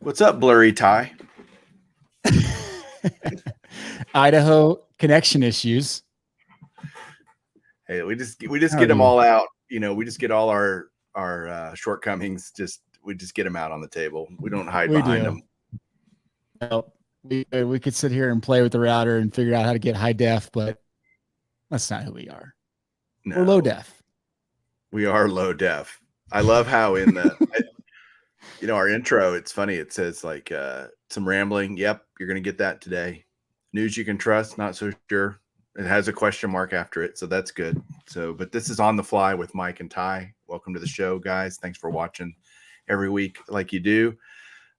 What's up, blurry Ty? Idaho connection issues. Hey, we just How get are them you? all out. We just get all our shortcomings. We just get them out on the table. We don't hide We behind do. them. Well, we could sit here and play with the router and figure out how to get high def, but that's not who we are. We're low No, def. we are low def. I love how our intro. It's funny. It says like some rambling. Yep, you're gonna get that today. News you can trust. Not so sure. It has a question mark after it, so that's good. So, but this is on the fly with Mike and Ty. Welcome to the show, guys. Thanks for watching every week, like you do.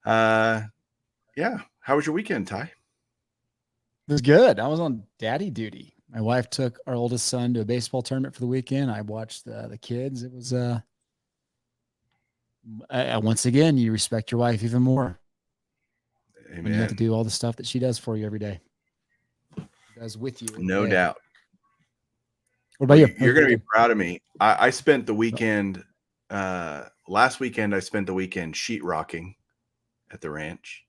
Uh, yeah. How was your weekend, Ty? It was good. I was on daddy duty. My wife took our oldest son to a baseball tournament for the weekend. I watched the kids. It was once again, you respect your wife even more when you have to Amen. do all the stuff that she does for you every day. She does with you every No day. doubt. What about Well, you? How you're was your going to be weekend? proud of me. I spent the weekend, last weekend, I spent the weekend sheetrocking at the ranch.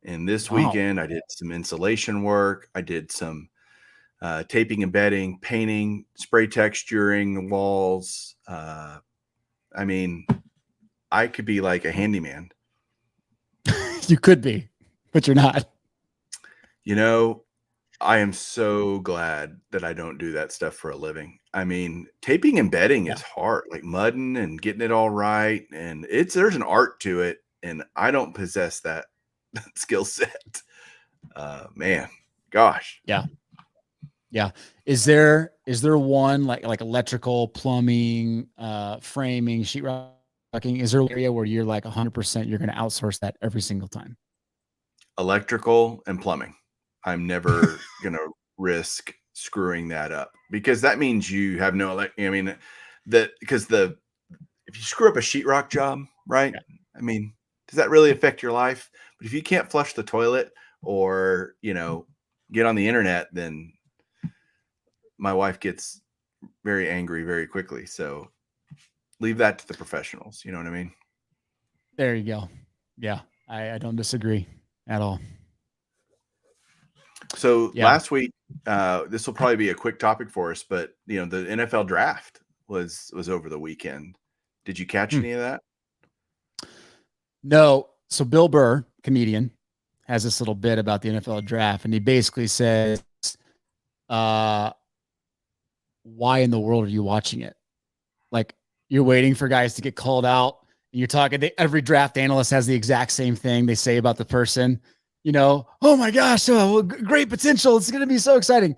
And this Wow. weekend, I did some insulation work. I did some taping and bedding, painting, spray texturing the walls. I mean, I could be like a handyman. You could be, but you're not. You know, I am so glad that I don't do that stuff for a living. I mean, taping and bedding Yeah. is hard, like mudding and getting it all right, and there's an art to it, and I don't possess that skill set. Man, gosh. Yeah. Yeah. Is there one like electrical, plumbing, framing, sheetrocking? Is there an area where you're like 100% you're going to outsource that every single time? Electrical and plumbing. I'm never gonna risk screwing that up because that means you have no I mean, that because the if you screw up a sheetrock job, right? Yeah. I mean, does that really affect your life? But if you can't flush the toilet or, get on the internet, then my wife gets very angry very quickly. So leave that to the professionals. You know what I mean? There you go. Yeah. I don't disagree at all. So Yeah. last week, this will probably be a quick topic for us, but the NFL draft was over the weekend. Did you catch Hmm. any of that? No. So Bill Burr, comedian, has this little bit about the NFL draft, and he basically says, uh, why in the world are you watching it? Like you're waiting for guys to get called out. And you're talking, every draft analyst has the exact same thing they say about the person. Oh my gosh, great potential. It's going to be so exciting.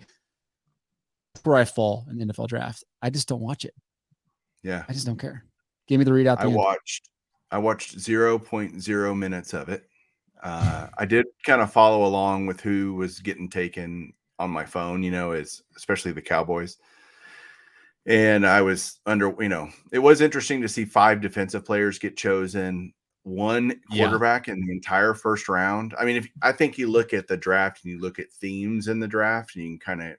Where I fall in the NFL draft, I just don't watch it. Yeah, I just don't care. Give me the read out I the end. watched I watched 0.0 minutes of it. I did kind of follow along with who was getting taken on my phone, as especially the Cowboys. And I was it was interesting to see five defensive players get chosen, one Yeah. quarterback in the entire first round. I mean, if I think you look at the draft and you look at themes in the draft, and you can kind of,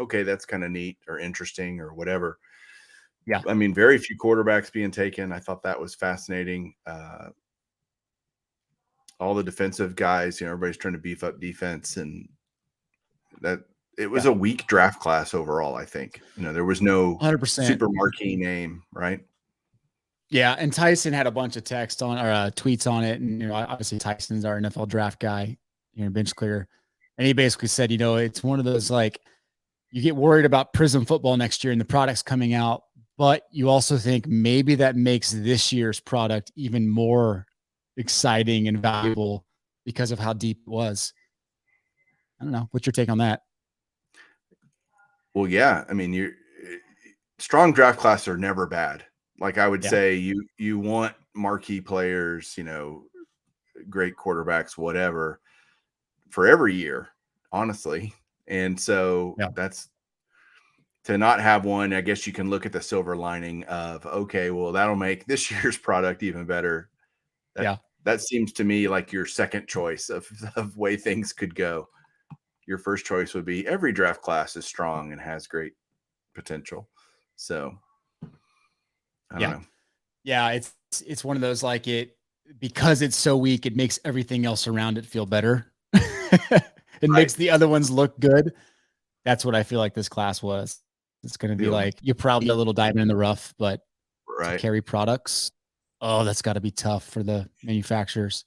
okay, that's kind of neat or interesting or whatever. Yeah. I mean, very few quarterbacks being taken. I thought that was fascinating. All the defensive guys, everybody's trying to beef up defense, and that it was Yeah. a weak draft class overall. I think there was no 100%. super marquee name, right? Yeah. And Tyson had a bunch of text on or tweets on it. And, obviously Tyson's our NFL draft guy, bench clear. And he basically said, it's one of those like, you get worried about Prism football next year and the product's coming out, but you also think maybe that makes this year's product even more exciting and valuable because of how deep it was. I don't know. What's your take on that? Well, yeah. I mean, you strong draft class are never bad. Like I would Yeah. say, you want marquee players, great quarterbacks, whatever, for every year, honestly. And so Yeah. that's to not have one. I guess you can look at the silver lining of, okay, well, that'll make this year's product even better. That Yeah. that seems to me like your second choice of way things could go. Your first choice would be every draft class is strong and has great potential. So I don't Yeah. know. Yeah. It's one of those like because it's so weak, it makes everything else around it feel better. It Right. makes the other ones look good. That's what I feel like this class was. It's going to be like, you're probably a little diamond in the rough, but to Right. carry products, oh, that's got to be tough for the manufacturers.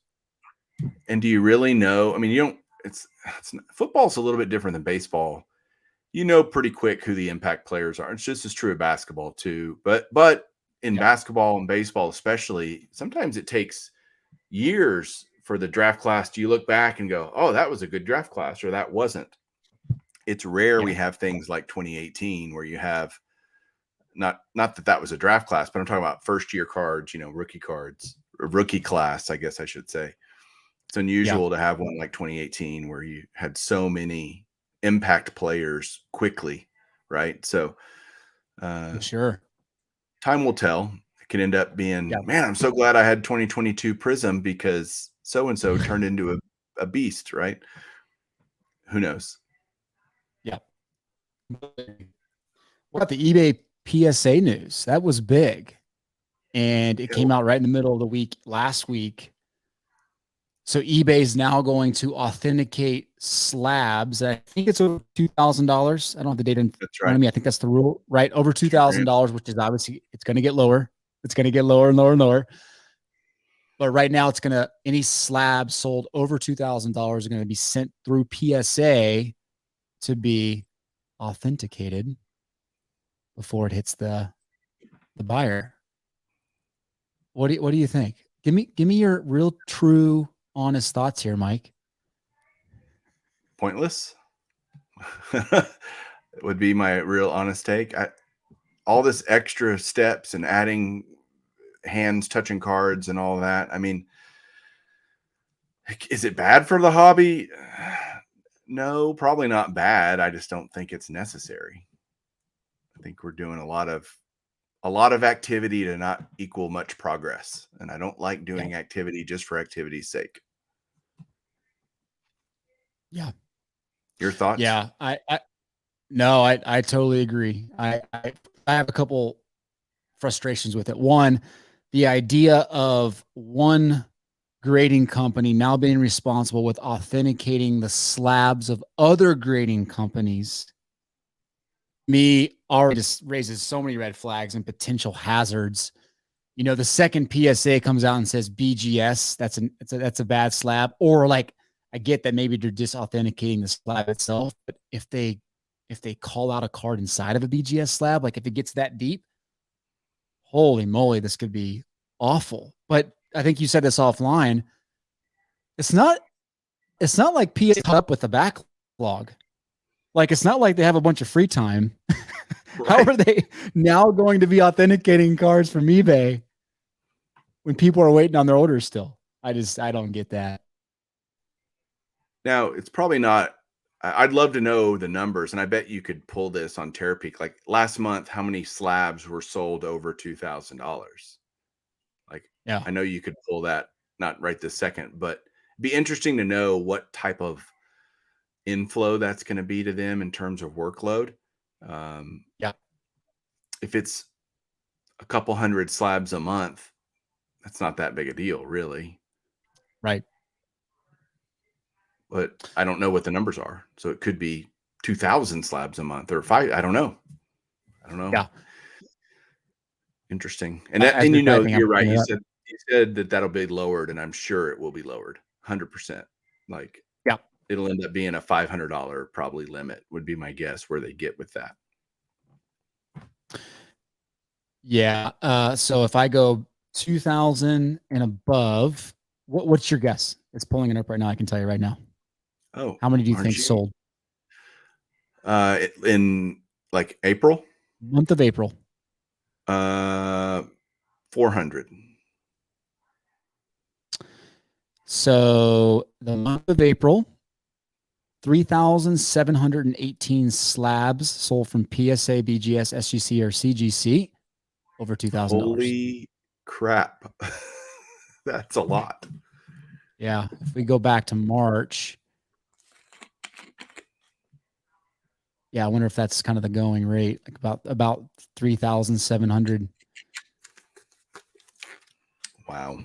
And do you really know? I mean, you don't. It's football's a little bit different than baseball. You know pretty quick who the impact players are. It's just as true of basketball too. But in Yep. basketball and baseball especially, sometimes it takes years for the draft class. Do you look back and go, "Oh, that was a good draft class," or "That wasn't"? It's rare Yeah. we have things like 2018 where you have not that that was a draft class, but I'm talking about first year cards, rookie cards, or rookie class, I guess I should say. It's Yeah. unusual to have one like 2018 where you had so many impact players quickly, right? So uh, For sure. time will tell. It could end up Yeah. being, man, I'm so glad I had 2022 Prism because so and so turned into a beast, right? Who knows? Yeah. What about the eBay PSA news? That was big. And it came out right in the middle of the week last week. So eBay is now going to authenticate slabs. I think it's over $2,000. I don't have the data in That's front right. of me. I think that's the rule, right? Over Two grand. $2,000, which is obviously it's going to get lower. It's going to get lower and lower and lower. But right now, it's going to any slab sold over $2,000 are going to be sent through PSA to be authenticated before it hits the buyer. What do you think? Give me your real, true, honest thoughts here, Mike. Pointless would be my real honest take. All this extra steps and adding hands touching cards and all that. I mean, is it bad for the hobby? No, probably not bad. I just don't think it's necessary. I think we're doing a lot of activity to not equal much progress, and I don't like Yeah, doing activity just for activity's sake. yeah, Your thoughts? yeah. I no, I totally agree. I have a couple frustrations with it. One, the idea of one grading company now being responsible with authenticating the slabs of other grading companies, me already just raises so many red flags and potential hazards. The second PSA comes out and says BGS, that's a bad slab. Or like, I get that maybe they're just authenticating the slab itself, but if they call out a card inside of a BGS slab, like if it gets that deep, holy moly, this could be awful. But I think you said this offline. It's not it's not like PSA caught up with the backlog. Like it's not like they have a bunch of free time. How Right. are they now going to be authenticating cards from eBay when people are waiting on their orders still? I don't get that. Now, it's probably not. I'd love to know the numbers, and I bet you could pull this on Terapeak. Like last month, how many slabs were sold over $2,000? Like, Yeah. I know you could pull that, not right this second, but it'd be interesting to know what type of inflow that's going to be to them in terms of workload. Um, Yeah. if it's a couple hundred slabs a month, that's not that big a deal, really. Right. But I don't know what the numbers are, so it could be 2,000 slabs a month or five. I don't know. I don't know. Yeah. Interesting. And As you're typing, I'm you're right. pulling it up. You said that that'll be lowered, and I'm sure it will be lowered 100%. Like Yeah. it'll end up being a $500 probably limit would be my guess where they get with that. Yeah. So if I go 2000 and above, what's your guess? It's pulling it up right now. I can tell you right now. Oh, How many do you think aren't you? sold? In like April, Month of April. 400. So the month of April, 3,718 slabs sold from PSA, BGS, SGC, or CGC, over $2,000. Holy crap. That's a lot. Yeah. If we go back to March, yeah, I wonder if that's kind of the going rate, like about 3,700. Wow.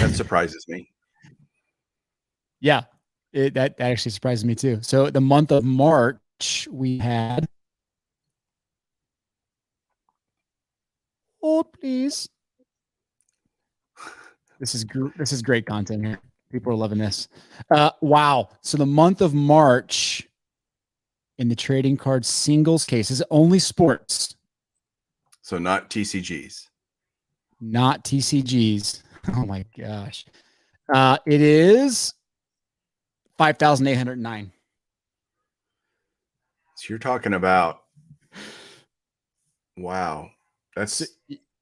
That surprises me. Yeah, that actually surprises me too. So the month of March, we had, hold please. This is great content here. People are loving this. Wow. So the month of March in the trading card singles cases, only sports, So not TCGs. not TCGs. Oh my gosh. It is 5,809. So you're talking about, wow, So that's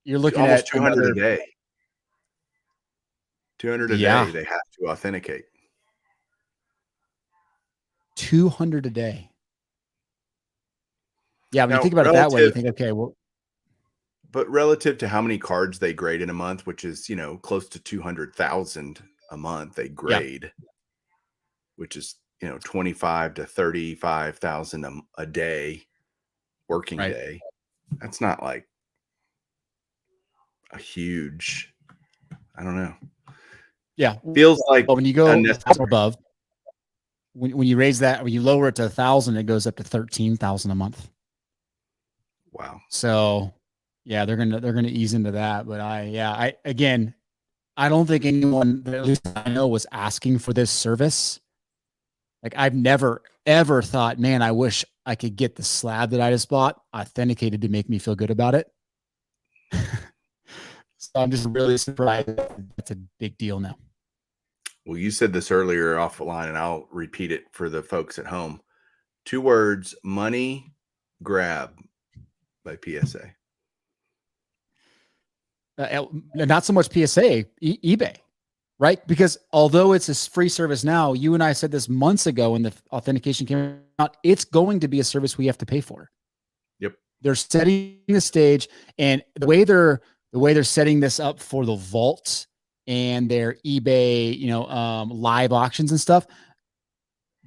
you're looking almost at 200 a another, day. 200 a yeah, day they have to authenticate. 200 a day. Yeah, when you Now, think about it that way, you think, okay, well, relative to how many cards they grade in a month, which is, close to 200,000 a month they yeah, grade, which is, 25 to 35,000 a day, working right. day. That's not like a huge, I don't know. Yeah. Feels like But when you go unnecessary. above, when you raise that, when you lower it to 1,000, it goes up to 13,000 a month. Wow. So yeah, they're gonna ease into that. But again, I don't think anyone that at least I know was asking for this service. Like I've never ever thought, man, I wish I could get the slab that I just bought authenticated to make me feel good about it. So I'm just really surprised that's a big deal now. Well, you said this earlier offline, and I'll repeat it for the folks at home. 2 words: money grab by PSA. Not so much PSA, eBay, right? Because although it's a free service now, you and I said this months ago when the authentication came out, it's going to be a service we have to pay for. Yep. They're setting the stage, and the way they're setting this up for the vault and their eBay, live auctions and stuff.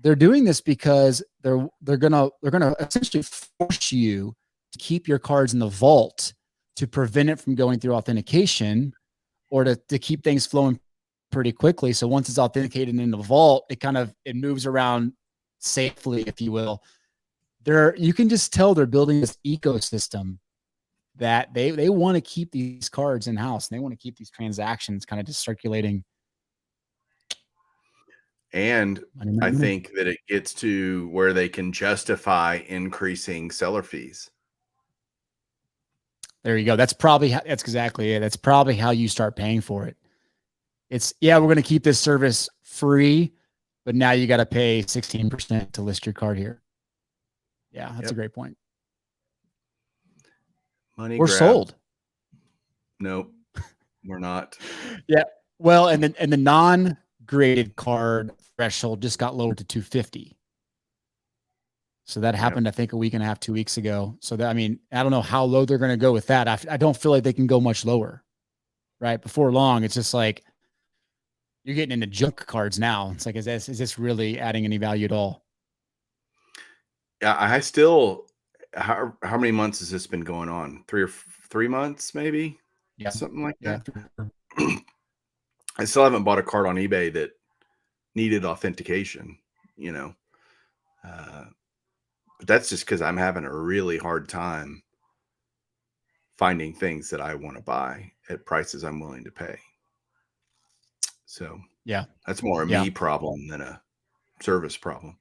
They're doing this because they're gonna essentially force you to keep your cards in the vault to prevent it from going through authentication or to keep things flowing pretty quickly. So once it's authenticated in the vault, it moves around safely, if you will. You can just tell they're building this ecosystem that they want to keep these cards in house and they want to keep these transactions kind of just circulating. And Money, I money, money. think that it gets to where they can justify increasing seller fees. There you go. That's exactly it. That's probably how you start paying for it. We're going to keep this service free, but now you got to pay 16% to list your card here. Yeah, that's a great point. Money We're grab. sold. Nope, we're not. Yeah. Well, and the non-graded card threshold just got lowered to 250. So that happened, I think, a week and a half, 2 weeks ago. So I don't know how low they're going to go with that. I don't feel like they can go much lower, right? Before long, it's just like you're getting into junk cards now. It's like, is this really adding any value at all? Yeah, I still. How many months has this been going on? 3 months, maybe. Yeah. Something like Yeah. that. I still haven't bought a card on eBay that needed authentication. But that's just because I'm having a really hard time finding things that I want to buy at prices I'm willing to pay. So Yeah. that's more a Yeah. me problem than a service problem.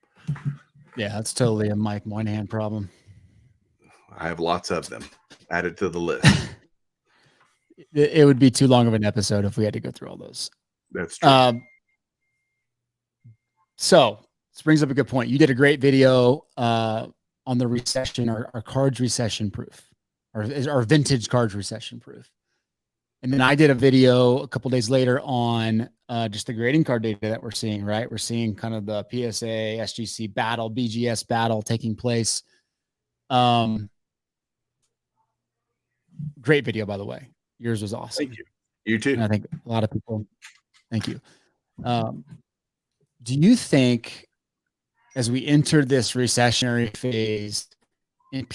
Yeah. That's totally a Mike Moynihan problem. I have lots of them added to the list. It would be too long of an episode if we had to go through all those. That's true. So this brings up a good point. You did a great video on the recession or cards recession proof or vintage cards recession proof. And then I did a video a couple days later on just the grading card data that we're seeing, right? We're seeing kind of the PSA, SGC battle, BGS battle taking place. Great video, by the way. Yours was awesome. Thank you. You too. And I think a lot of people, thank you. Do you think as we enter this recessionary phase and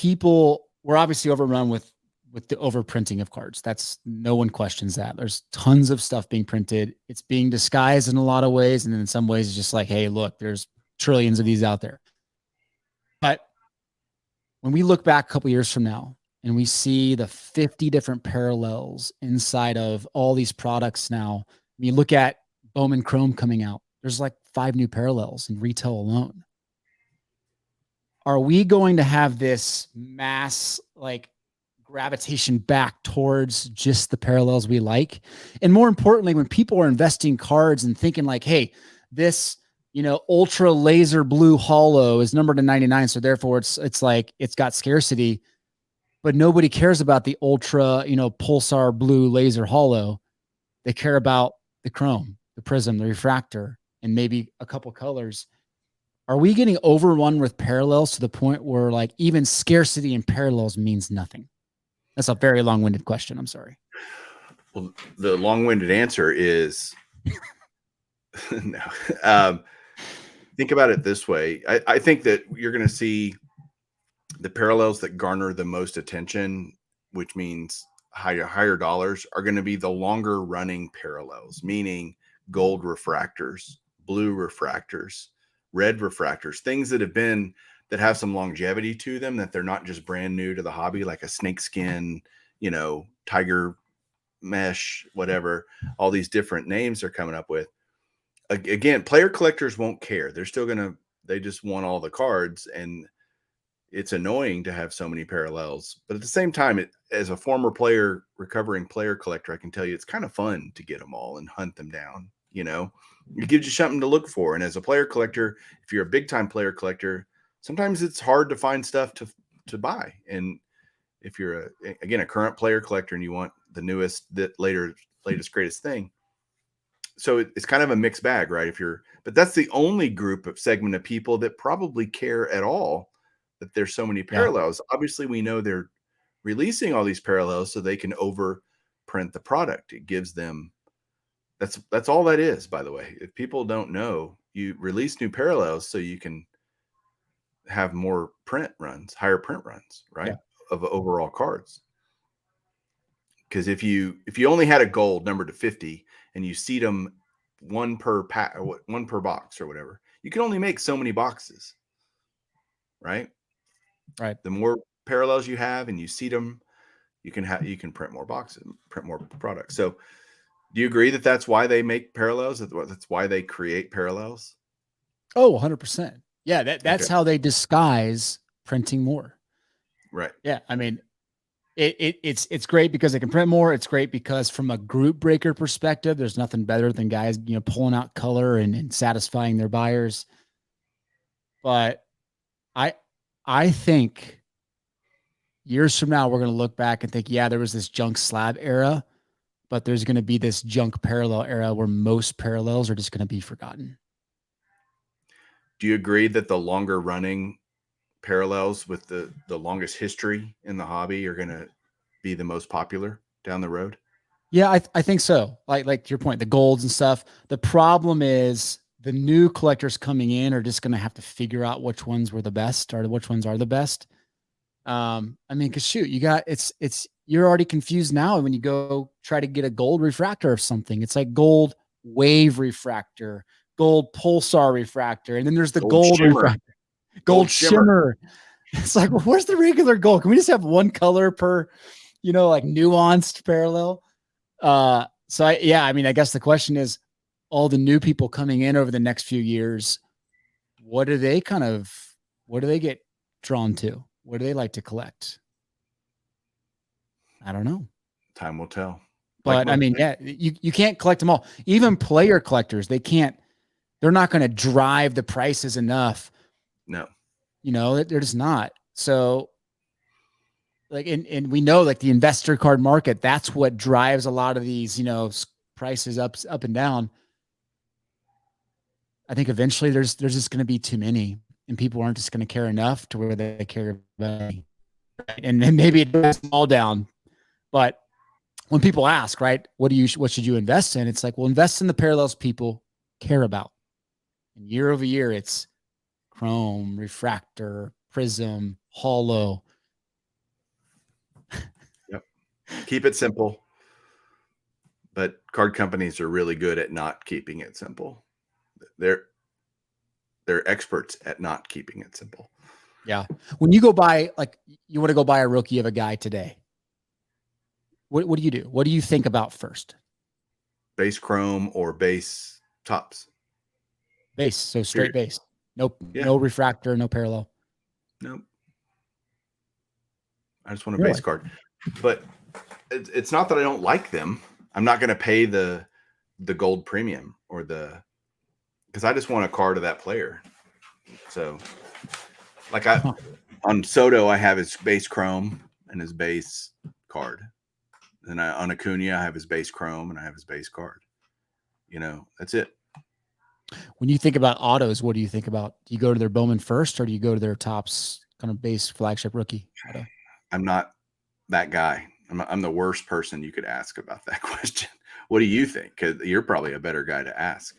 we're obviously overrun with with the overprinting of cards. That's no one questions that. There's tons of stuff being printed. It's being disguised in a lot of ways. And in some ways it's just like, hey, look, there's trillions of these out there. But when we look back a couple years from now and we see the 50 different parallels inside of all these products now, when you look at Bowman Chrome coming out, there's like 5 new parallels in retail alone. Are we going to have this mass like gravitation back towards just the parallels we like? And more importantly, when people are investing cards and thinking like, hey, this, ultra laser blue hollow is numbered to 99. So therefore it's like, it's got scarcity, but nobody cares about the ultra, pulsar blue laser hollow. They care about the chrome, the prism, the refractor, and maybe a couple colors. Are we getting overrun with parallels to the point where like even scarcity and parallels means nothing? That's a very long-winded question. I'm sorry. Well, the long-winded answer is no. Think about it this way. I think that you're going to see the parallels that garner the most attention, which means higher dollars, are going to be the longer running parallels, meaning gold refractors, blue refractors, red refractors, things that have some longevity to them, that they're not just brand new to the hobby, like a snakeskin, tiger mesh, whatever, all these different names they're coming up with. Again, player collectors won't care. They just want all the cards, and it's annoying to have so many parallels. But at the same time, as a former recovering player collector, I can tell you it's kind of fun to get them all and hunt them down. It gives you something to look for. And as a player collector, if you're a big time player collector, sometimes it's hard to find stuff to buy. And if you're a current player collector and you want the newest, latest, greatest thing, so it's kind of a mixed bag, right? But that's the only segment of people that probably care at all that there's so many parallels. Yeah. Obviously, we know they're releasing all these parallels so they can overprint the product. It gives them, that's all that is, by the way. If people don't know, you release new parallels so you can have more higher print runs, right? Yeah. Of overall cards. Because if you only had a gold number to 50 and you seed them one per box or whatever, you can only make so many boxes, right? Right. The more parallels you have and you seed them, you can print more boxes, print more products. So do you agree that that's why they make parallels? That's why they create parallels? Oh, 100%. Yeah, that's okay. How they disguise printing more. Right. Yeah, I mean, it's great because they can print more. It's great because from a group breaker perspective, there's nothing better than guys, pulling out color and satisfying their buyers. But I think years from now, we're going to look back and think, yeah, there was this junk slab era, but there's going to be this junk parallel era where most parallels are just going to be forgotten. Do you agree that the longer running parallels with the longest history in the hobby are going to be the most popular down the road? Yeah, I think so. Like to your point, the golds and stuff. The problem is the new collectors coming in are just going to have to figure out which ones were the best or which ones are the best. I mean, cause shoot, you're already confused now when you go try to get a gold refractor of something. It's like gold wave refractor, gold pulsar refractor, and then there's the gold refractor, gold shimmer. It's like, well, where's the regular gold? Can we just have one color per, like nuanced parallel? So I mean, I guess the question is, all the new people coming in over the next few years, what do they get drawn to? What do they like to collect? I don't know. Time will tell. But I mean, yeah, you can't collect them all. Even player collectors, they're not going to drive the prices enough. No. They're just not. So like, and we know like the investor card market, that's what drives a lot of these, prices up and down. I think eventually there's just going to be too many and people aren't just going to care enough to where they care about it. And then maybe it goes all down. But when people ask, right, what should you invest in? It's like, well, invest in the parallels people care about. And year over year, it's chrome, refractor, prism, hollow. Yep. Keep it simple. But card companies are really good at not keeping it simple. They're experts at not keeping it simple. Yeah. When you go buy, like, you want to go buy a rookie of a guy today, what do you do? What do you think about first? Base chrome or base tops. Base. So straight Period. base. Nope. Yeah. No refractor, no parallel. Nope. I just want a Really? base card. But it's not that I don't like them. I'm not going to pay the gold premium or because I just want a card of that player. So, like on Soto, I have his base chrome and his base card. And on Acuna, I have his base chrome and I have his base card. That's it. When you think about autos, what do you think about? Do you go to their Bowman first, or do you go to their tops kind of base flagship rookie auto? I'm not that guy. I'm the worst person you could ask about that question. What do you think? Because you're probably a better guy to ask.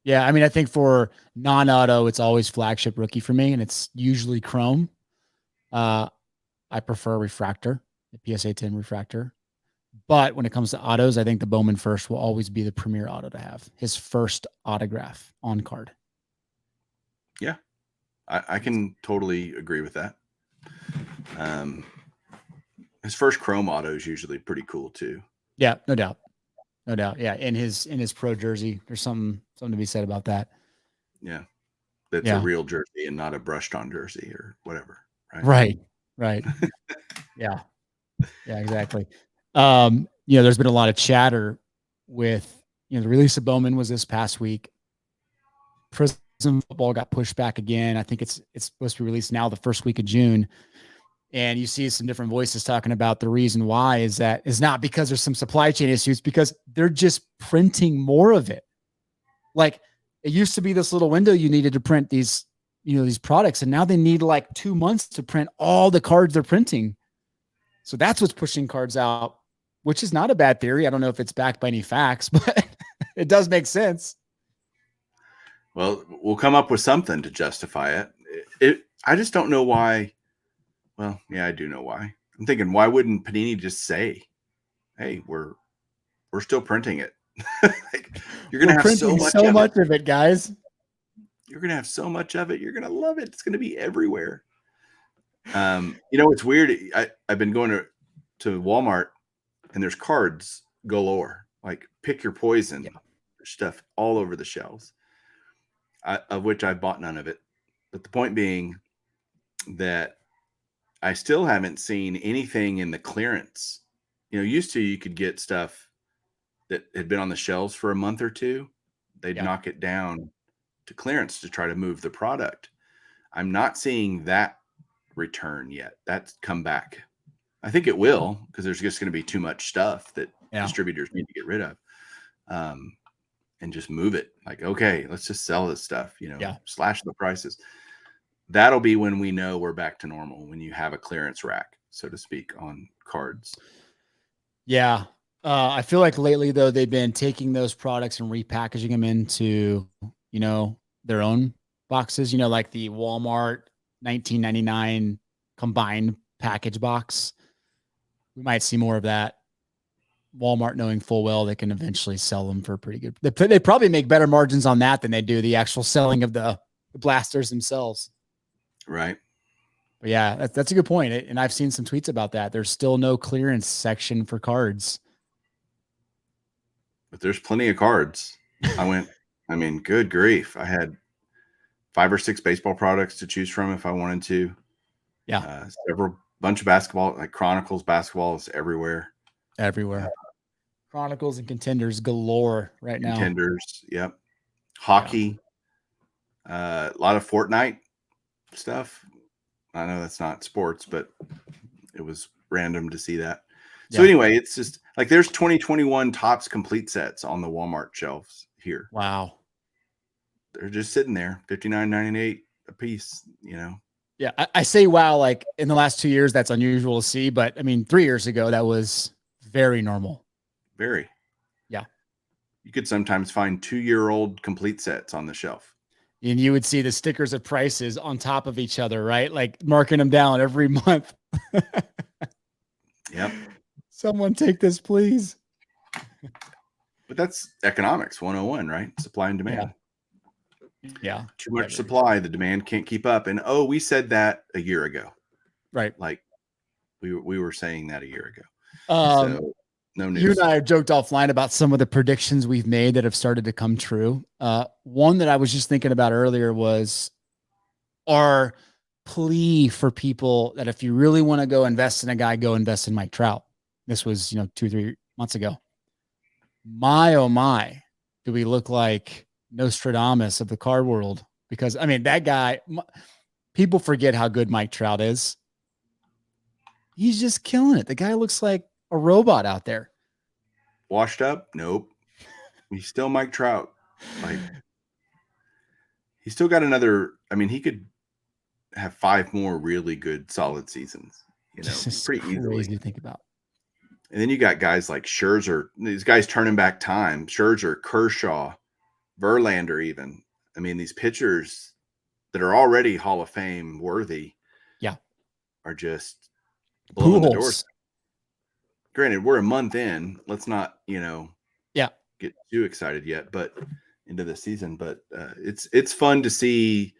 Yeah, I mean, I think for non-auto, it's always flagship rookie for me, and it's usually chrome. I prefer refractor, the PSA 10 refractor. But when it comes to autos, I think the Bowman first will always be the premier auto to have. His first autograph on card. Yeah, I can totally agree with that. His first chrome auto is usually pretty cool too. Yeah, no doubt. No doubt. Yeah. In his pro jersey, there's something to be said about that. Yeah. That's a real jersey and not a brushed on jersey or whatever. Right. Yeah. Yeah, exactly. There's been a lot of chatter with, the release of Bowman was this past week. Prism football got pushed back again. I think it's supposed to be released now the first week of June. And you see some different voices talking about the reason why is not because there's some supply chain issues, because they're just printing more of it. Like, it used to be this little window you needed to print these products, and now they need like 2 months to print all the cards they're printing. So that's what's pushing cards out, which is not a bad theory. I don't know if it's backed by any facts, but it does make sense. Well, we'll come up with something to justify it. I just don't know why. Well, yeah, I do know why. I'm thinking, why wouldn't Panini just say, "Hey, we're still printing it"? Like, you're gonna have so much of it, guys. You're gonna have so much of it. You're gonna love it. It's gonna be everywhere. It's weird. I've been going to Walmart, and there's cards galore. Like, pick your poison. Yeah. There's stuff all over the shelves, of which I bought none of it. But the point being that I still haven't seen anything in the clearance. Used to, you could get stuff that had been on the shelves for a month or two. They'd knock it down to clearance to try to move the product. I'm not seeing that return yet. That's come back. I think it will, because there's just going to be too much stuff that distributors need to get rid of, and just move it. Like, okay, let's just sell this stuff, slash the prices. That'll be when we know we're back to normal, when you have a clearance rack, so to speak, on cards. Yeah. I feel like lately, though, they've been taking those products and repackaging them into, their own boxes, like the Walmart $19.99 combined package box. We might see more of that. Walmart knowing full well they can eventually sell them for pretty good. They probably make better margins on that than they do the actual selling of the blasters themselves. Right. But yeah, that's a good point. And I've seen some tweets about that. There's still no clearance section for cards. But there's plenty of cards. Good grief. I had 5 or 6 baseball products to choose from if I wanted to. Yeah. Bunch of basketball, like Chronicles basketball is everywhere. Chronicles and Contenders galore right now. Contenders. Yep. Hockey. A lot of Fortnite stuff. I know that's not sports, but it was random to see that. So anyway, it's just like there's 2021 Topps complete sets on the Walmart shelves here. Wow. They're just sitting there, $59.98 a piece, Yeah, I say wow, like in the last 2 years, that's unusual to see. But 3 years ago, that was very normal. Very. Yeah. You could sometimes find 2-year-old complete sets on the shelf. And you would see the stickers of prices on top of each other, right? Like marking them down every month. Yep. Someone take this, please. But that's economics 101, right? Supply and demand. Yeah. Too much supply, the demand can't keep up. And we said that a year ago. Right. Like we were saying that a year ago. So no news. You and I have joked offline about some of the predictions we've made that have started to come true. One that I was just thinking about earlier was our plea for people that if you really want to go invest in a guy, go invest in Mike Trout. This was, 2-3 months ago. My, oh my, do we look like Nostradamus of the card world? Because that guy, people forget how good Mike Trout is. He's just killing it. The guy looks like a robot out there. Washed up? Nope. He's still Mike Trout. Like, he's still got another. He could have 5 more really good, solid seasons. Pretty easily. To think about. And then you got guys like Scherzer. These guys turning back time. Scherzer, Kershaw, Verlander, even. These pitchers that are already Hall of Fame worthy. Yeah, are just blowing the doors. Pujols. Granted, we're a month in. Let's not, yeah, get too excited yet, but into the season. But it's fun to see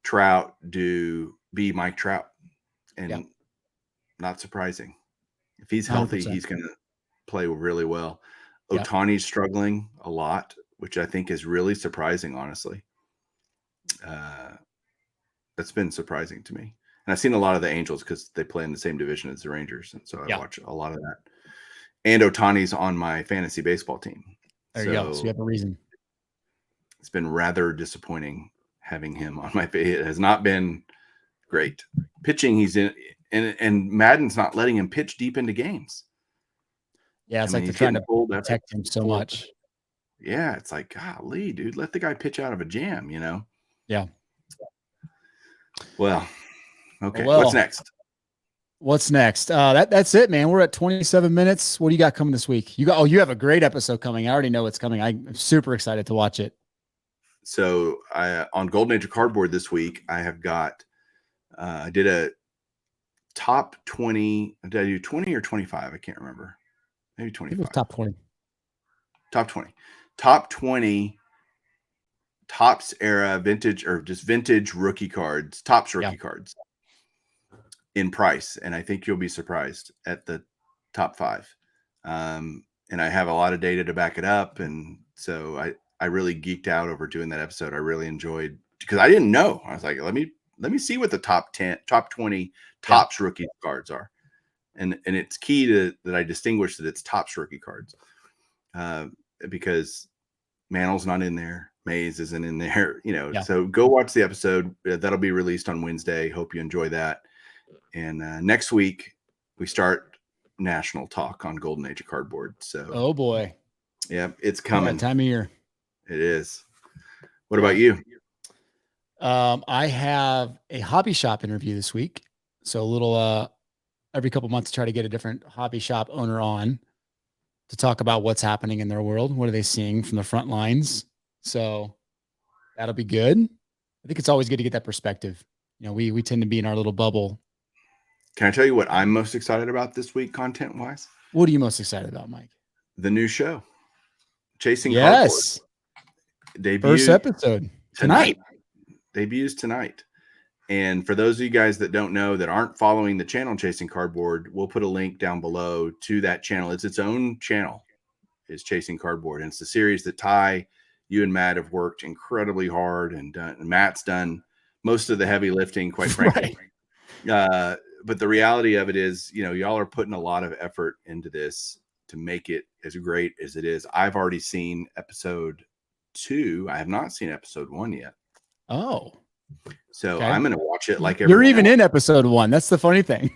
Trout be Mike Trout, and not surprising. If he's healthy, 100%. He's going to play really well. Ohtani's struggling a lot, which I think is really surprising, honestly. That's been surprising to me. And I've seen a lot of the Angels because they play in the same division as the Rangers. And so I watch a lot of that. And Ohtani's on my fantasy baseball team. There you go. So you have a reason. It's been rather disappointing having him on my. It has not been great. Pitching, he's in, and Madden's not letting him pitch deep into games. Yeah, it's like they're trying to protect him so much. Yeah, it's like, golly, dude, let the guy pitch out of a jam, Yeah. Well, okay. What's next? That's it, man. We're at 27 minutes. What do you got coming this week? You have a great episode coming. I already know it's coming. I'm super excited to watch it. So on Golden Age of Cardboard this week, I have got, I did a top 20. Did I do 20 or 25? I can't remember. Maybe 25. It was top 20. Top 20. Top 20 Topps era vintage or just vintage rookie cards, Topps rookie cards in price. And I think you'll be surprised at the top 5. And I have a lot of data to back it up. And so I really geeked out over doing that episode. I really enjoyed because I didn't know. I was like, let me see what the top 20 Topps rookie cards are. And it's key that I distinguish that it's Topps rookie cards. Because Mantl's not in there. Mays isn't in there, So go watch the episode. That'll be released on Wednesday. Hope you enjoy that. And next week we start national talk on Golden Age of Cardboard. So, oh boy, yeah, it's coming. That time of year. It is. What about you? I have a hobby shop interview this week. So a little every couple months, try to get a different hobby shop owner on to talk about what's happening in their world. What are they seeing from the front lines? So that'll be good. I think it's always good to get that perspective. We tend to be in our little bubble. Can I tell you what I'm most excited about this week, content wise? What are you most excited about, Mike? The new show, Chasing Yes. Cardboard. First episode tonight. Debuts tonight. And for those of you guys that don't know, that aren't following the channel Chasing Cardboard, we'll put a link down below to that channel. It's its own channel, is Chasing Cardboard. And it's the series that Ty, you and Matt have worked incredibly hard and done. And Matt's done most of the heavy lifting, quite frankly. Right. But the reality of it is, y'all are putting a lot of effort into this to make it as great as it is. I've already seen episode 2. I have not seen episode 1 yet. Oh. So okay. I'm going to watch it like you're even in episode 1. That's the funny thing.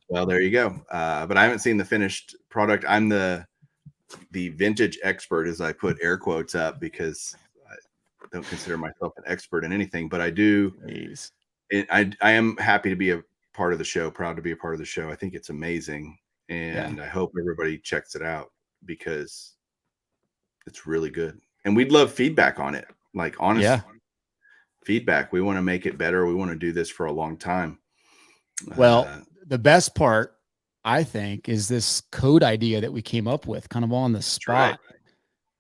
Well, there you go. But I haven't seen the finished product. I'm the vintage expert, as I put air quotes up, because I don't consider myself an expert in anything, but I do. Jeez. I am happy to be a part of the show, proud to be a part of the show. I think it's amazing. And I hope everybody checks it out because it's really good. And we'd love feedback on it. Like, honest feedback. We want to make it better. We want to do this for a long time. Well, the best part I think, is this code idea that we came up with kind of on the spot,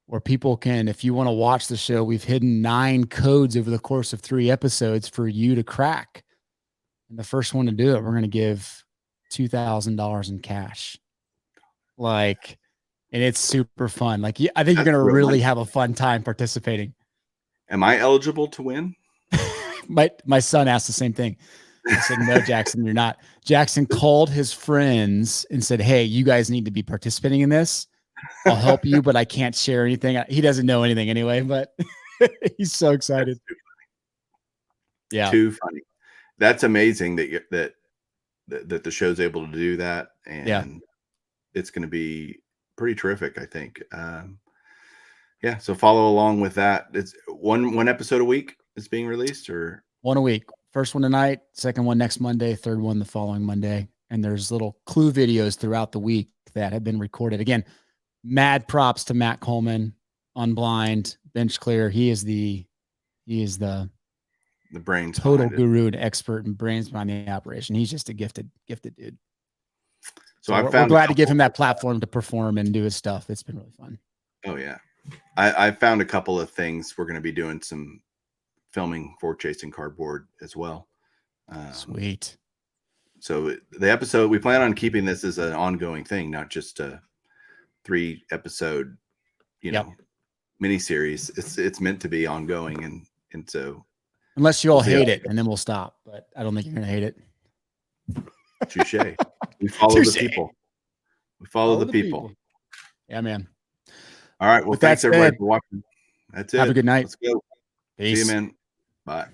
where people can, if you want to watch the show, we've hidden 9 codes over the course of 3 episodes for you to crack. And the first one to do it, we're going to give $2,000 in cash. Like, and it's super fun. Like, I think you're going to really have a fun time participating. Am I eligible to win? My son asked the same thing. I said, no, Jackson, you're not. Jackson called his friends and said, hey, you guys need to be participating in this. I'll help you, but I can't share anything. He doesn't know anything anyway, but he's so excited. Yeah. Too funny. That's amazing that the show's able to do that. And it's going to be pretty terrific, I think. Yeah. So follow along with that. It's one episode a week is being released, or one a week. First one tonight, second one next Monday, third one the following Monday. And there's little clue videos throughout the week that have been recorded. Again, mad props to Matt Coleman on Blind, Bench Clear. He is the brains, total guru and expert and brains behind the operation. He's just a gifted dude. So we're glad to give him that platform to perform and do his stuff. It's been really fun. Oh yeah. I found a couple of things. We're going to be doing some filming for Chasing Cardboard as well. Sweet. So the episode, we plan on keeping this as an ongoing thing, not just a 3 episode, miniseries. It's meant to be ongoing. And so unless you all hate it, and then we'll stop, but I don't think you're going to hate it. Touche. We follow the people. We follow the people. Yeah, man. All right. Well, thanks everybody for watching. That's it. Have a good night. Let's go. Peace. See you, man. Bye.